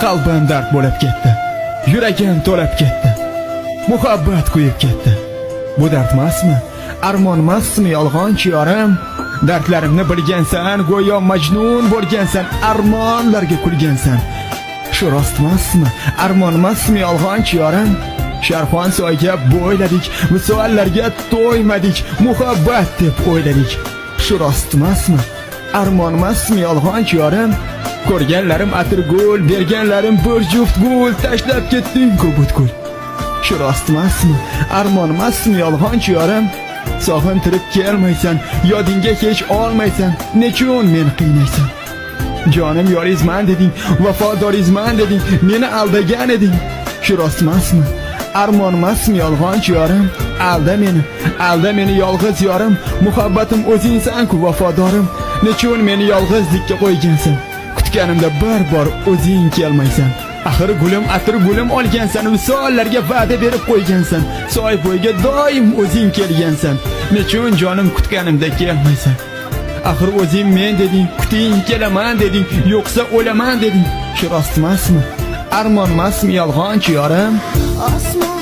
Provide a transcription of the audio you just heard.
Qalbim dard bo'lib ketdi, yuragim to'lib ketdi, muhabbat kuyib ketdi. Bu dardmasmi, armonmasmi yolg'onchi yorim? Dardlarimni bilgansan, go'yo majnun bo'lgansan, armonlarga kulgansan. Shu rostmasmi, armonmasmi yolg'onchi yorim? Sharxon soyga bo'yladik, visollarga to'ymadik, muhabbat deb o'yladik. Shu rostmasmi, armonmasmi yolg'onchi yorim? Ko'rganlarim atirgul, berganlarim bir juft gul, tashlab ketding-ku butkul. Shu rostmasmi, armonmasmi yolg'onchi yorim? Sog'intirib kelmaysan, yodingga hech olmaysan, nechun meni qiynaysan? Jonim yorizman deding, vafodorizman deding, meni aldagan eding. Shu rostmasmi, armonmasmi yolg'onchi yorim? Alda meni yolg'iz yorim, muhabbatim o'zingsan-ku vafodorim. Nechun meni yolg'izlikka qo'ygansan? Kutganimda bir bor o'zing kelmaysan. Axir gulim atir gulim olgansan, visollarga va'da berib qo'ygansan. Soy bo'yiga doim o'zing kelgansan. Nechun jonim kutganimda kelmaysan? Axir o'zing men deding, kuting kelaman deding, yo'qsa o'laman deding. Shu rostmasmi, armonmasmi yolg'onchi yorim? Osmon